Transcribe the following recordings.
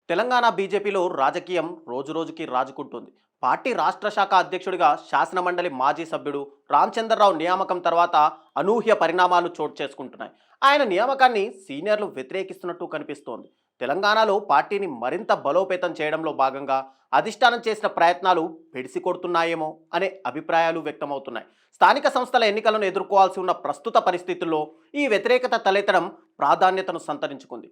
తెలంగాణ బీజేపీలో రాజకీయం రోజురోజుకి రాజుకుంటుంది. పార్టీ రాష్ట్ర శాఖ అధ్యక్షుడిగా శాసనమండలి మాజీ సభ్యుడు రామచంద్రరావు నియామకం తర్వాత అనూహ్య పరిణామాలు చోటు చేసుకుంటున్నాయి. ఆయన నియామకాన్ని సీనియర్లు వ్యతిరేకిస్తున్నట్టు కనిపిస్తోంది. తెలంగాణలో పార్టీని మరింత బలోపేతం చేయడంలో భాగంగా అధిష్టానం చేసిన ప్రయత్నాలు పెడిసి కొడుతున్నాయేమో అనే అభిప్రాయాలు వ్యక్తమవుతున్నాయి. స్థానిక సంస్థల ఎన్నికలను ఎదుర్కోవాల్సి ఉన్న ప్రస్తుత పరిస్థితుల్లో ఈ వ్యతిరేకత తలెత్తడం ప్రాధాన్యతను సంతరించుకుంది.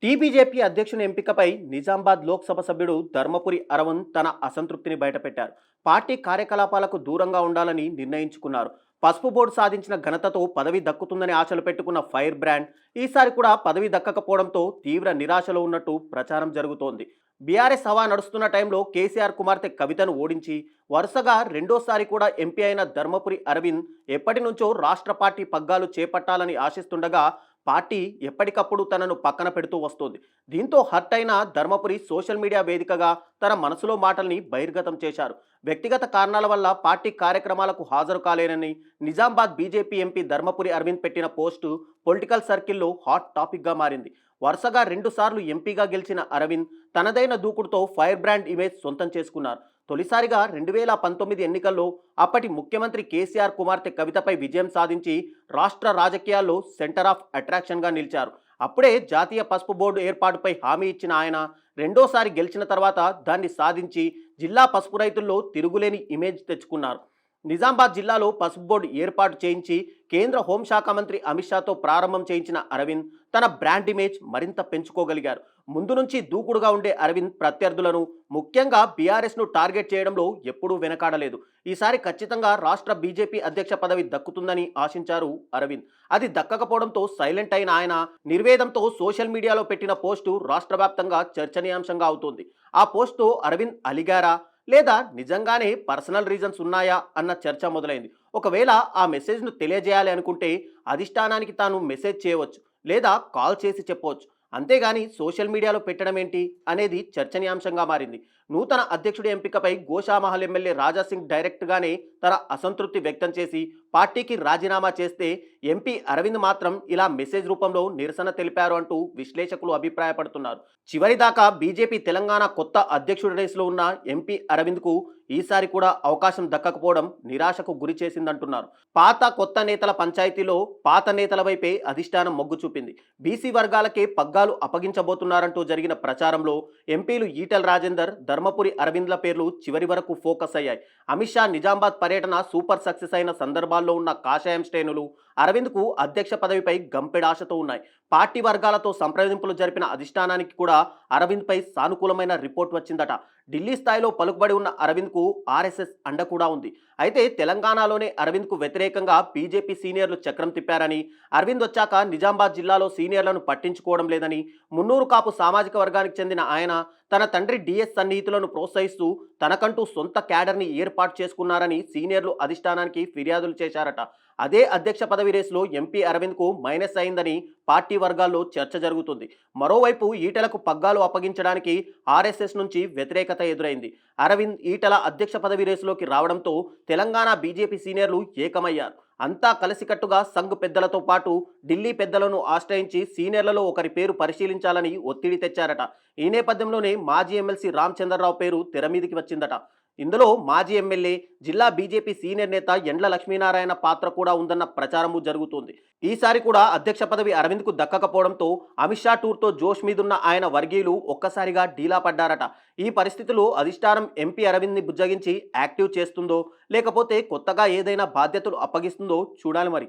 టీబీజేపీ అధ్యక్షుని ఎంపికపై నిజామాబాద్ లోక్సభ సభ్యుడు ధర్మపురి అరవింద్ తన అసంతృప్తిని బయటపెట్టారు. పార్టీ కార్యకలాపాలకు దూరంగా ఉండాలని నిర్ణయించుకున్నారు. పసుపు బోర్డు సాధించిన ఘనతతో పదవి దక్కుతుందని ఆశలు పెట్టుకున్న ఫైర్ బ్రాండ్ ఈసారి కూడా పదవి దక్కకపోవడంతో తీవ్ర నిరాశలో ఉన్నట్టు ప్రచారం జరుగుతోంది. బీఆర్ఎస్ హవా నడుస్తున్న టైంలో కేసీఆర్ కుమార్తె కవితను ఓడించి వరుసగా రెండోసారి కూడా ఎంపీ అయిన ధర్మపురి అరవింద్ ఎప్పటి నుంచో రాష్ట్ర పార్టీ పగ్గాలు చేపట్టాలని ఆశిస్తుండగా పార్టీ ఎప్పటికప్పుడు తనను పక్కన పెడుతూ వస్తోంది. దీంతో హర్ట్ అయిన ధర్మపురి సోషల్ మీడియా వేదికగా తన మనసులో మాటల్ని బహిర్గతం చేశారు. వ్యక్తిగత కారణాల వల్ల పార్టీ కార్యక్రమాలకు హాజరు కాలేనని నిజామాబాద్ బీజేపీ ఎంపీ ధర్మపురి అరవింద్ పెట్టిన పోస్టు పొలిటికల్ సర్కిల్లో హాట్ టాపిక్గా మారింది. వరుసగా 2 సార్లు ఎంపీగా గెలిచిన అరవింద్ తనదైన దూకుడుతో ఫైర్ బ్రాండ్ ఇమేజ్ సొంతం చేసుకున్నారు. తొలిసారిగా 2019 ఎన్నికల్లో అప్పటి ముఖ్యమంత్రి కేసీఆర్ కుమార్తె కవితపై విజయం సాధించి రాష్ట్ర రాజకీయాల్లో సెంటర్ ఆఫ్ అట్రాక్షన్గా నిలిచారు. అప్పుడే జాతీయ పసుపు బోర్డు ఏర్పాటుపై హామీ ఇచ్చిన ఆయన రెండోసారి గెలిచిన తర్వాత దాన్ని సాధించి జిల్లా పసుపు రైతుల్లో తిరుగులేని ఇమేజ్ తెచ్చుకున్నారు. నిజామాబాద్ జిల్లాలో పసుపు బోర్డు ఏర్పాటు చేయించి కేంద్ర హోంశాఖ మంత్రి అమిత్ షాతో ప్రారంభం చేయించిన అరవింద్ తన బ్రాండ్ ఇమేజ్ మరింత పెంచుకోగలిగారు. ముందు నుంచి దూకుడుగా ఉండే అరవింద్ ప్రత్యర్థులను ముఖ్యంగా బీఆర్ఎస్ను టార్గెట్ చేయడంలో ఎప్పుడూ వెనకాడలేదు. ఈసారి ఖచ్చితంగా రాష్ట్ర బీజేపీ అధ్యక్ష పదవి దక్కుతుందని ఆశించారు అరవింద్. అది దక్కకపోవడంతో సైలెంట్ అయిన ఆయన నిర్వేదంతో సోషల్ మీడియాలో పెట్టిన పోస్టు రాష్ట్ర వ్యాప్తంగా చర్చనీయాంశంగా అవుతోంది. ఆ పోస్టు అరవింద్ అలిగారా లేదా నిజంగానే పర్సనల్ రీజన్స్ ఉన్నాయా అన్న చర్చ మొదలైంది. ఒకవేళ ఆ మెసేజ్ను తెలియజేయాలి అనుకుంటే అధిష్టానానికి తాను మెసేజ్ చేయవచ్చు లేదా కాల్ చేసి చెప్పవచ్చు. అంతేగాని సోషల్ మీడియాలో పెట్టడం ఏంటి అనేది చర్చనీయాంశంగా మారింది. నూతన అధ్యక్షుడి ఎంపికపై గోషామహల్ ఎమ్మెల్యే రాజాసింగ్ డైరెక్ట్గానే తన అసంతృప్తి వ్యక్తం చేసి పార్టీకి రాజీనామా చేస్తే ఎంపీ అరవింద్ మాత్రం ఇలా మెసేజ్ రూపంలో నిరసన తెలిపారు అంటూ విశ్లేషకులు అభిప్రాయపడుతున్నారు. చివరిదాకా బీజేపీ తెలంగాణ కొత్త అధ్యక్షుడి రేసులో ఉన్న ఎంపీ అరవింద్కు ఈసారి కూడా అవకాశం దక్కకపోవడం నిరాశకు గురి చేసిందంటున్నారు. పాత కొత్త నేతల పంచాయతీలో పాత నేతల వైపే అధిష్టానం మొగ్గు చూపింది. బీసీ వర్గాలకే పగ్గాలు అప్పగించబోతున్నారంటూ జరిగిన ప్రచారంలో ఎంపీలు ఈటెల రాజేందర్, ధర్మపురి అరవింద్ల పేర్లు చివరి వరకు ఫోకస్ అయ్యాయి. అమిత్ షా నిజామాబాద్ పర్యటన సూపర్ సక్సెస్ అయిన సందర్భాల్లో ఉన్న కాషాయం శ్రేణులు అరవింద్కు అధ్యక్ష పదవిపై గంపెడాశతో ఉన్నాయి. పార్టీ వర్గాలతో సంప్రదింపులు జరిపిన అధిష్టానానికి కూడా అరవింద్పై సానుకూలమైన రిపోర్ట్ వచ్చిందట. ఢిల్లీ స్థాయిలో పలుకుబడి ఉన్న అరవింద్కు ఆర్ఎస్ఎస్ అండ కూడా ఉంది. అయితే తెలంగాణలోనే అరవింద్కు వ్యతిరేకంగా బీజేపీ సీనియర్లు చక్రం తిప్పారని, అరవింద్ వచ్చాక నిజామాబాద్ జిల్లాలో సీనియర్లను పట్టించుకోవడం లేదని, మున్నూరు కాపు సామాజిక వర్గానికి చెందిన ఆయన తన తండ్రి డిఎస్ సన్నిహితులను ప్రోత్సహిస్తూ తనకంటూ సొంత క్యాడర్ని ఏర్పాటు చేసుకున్నారని సీనియర్లు అధిష్టానానికి ఫిర్యాదులు చేశారట. అదే అధ్యక్ష పదవి రేసులో ఎంపీ అరవింద్కు మైనస్ అయిందని పార్టీ వర్గాల్లో చర్చ జరుగుతుంది. మరోవైపు ఈటెలకు పగ్గాలు అప్పగించడానికి ఆర్ఎస్ఎస్ నుంచి వ్యతిరేకత ఎదురైంది. అరవింద్, ఈటెల అధ్యక్ష పదవి రేసులోకి రావడంతో తెలంగాణ బీజేపీ సీనియర్లు ఏకమయ్యారు. అంతా కలిసికట్టుగా సంఘ్ పెద్దలతో పాటు ఢిల్లీ పెద్దలను ఆశ్రయించి సీనియర్లలో ఒకరి పేరు పరిశీలించాలని ఒత్తిడి తెచ్చారట. ఈ నేపథ్యంలోనే మాజీ ఎమ్మెల్సీ రామచంద్రరావు పేరు తెరమీదికి వచ్చిందట. ఇందులో మాజీ ఎమ్మెల్యే, జిల్లా బీజేపీ సీనియర్ నేత యండ్ల లక్ష్మీనారాయణ పాత్ర కూడా ఉందన్న ప్రచారము జరుగుతోంది. ఈసారి కూడా అధ్యక్ష పదవి అరవింద్కు దక్కకపోవడంతో అమిత్ షా టూర్తో జోష్ మీదున్న ఆయన వర్గీయులు ఒక్కసారిగా డీలా పడ్డారట. ఈ పరిస్థితుల్లో అధిష్టానం ఎంపీ అరవింద్ని బుజ్జగించి యాక్టివ్ చేస్తుందో లేకపోతే కొత్తగా ఏదైనా బాధ్యతలు అప్పగిస్తుందో చూడాలి మరి.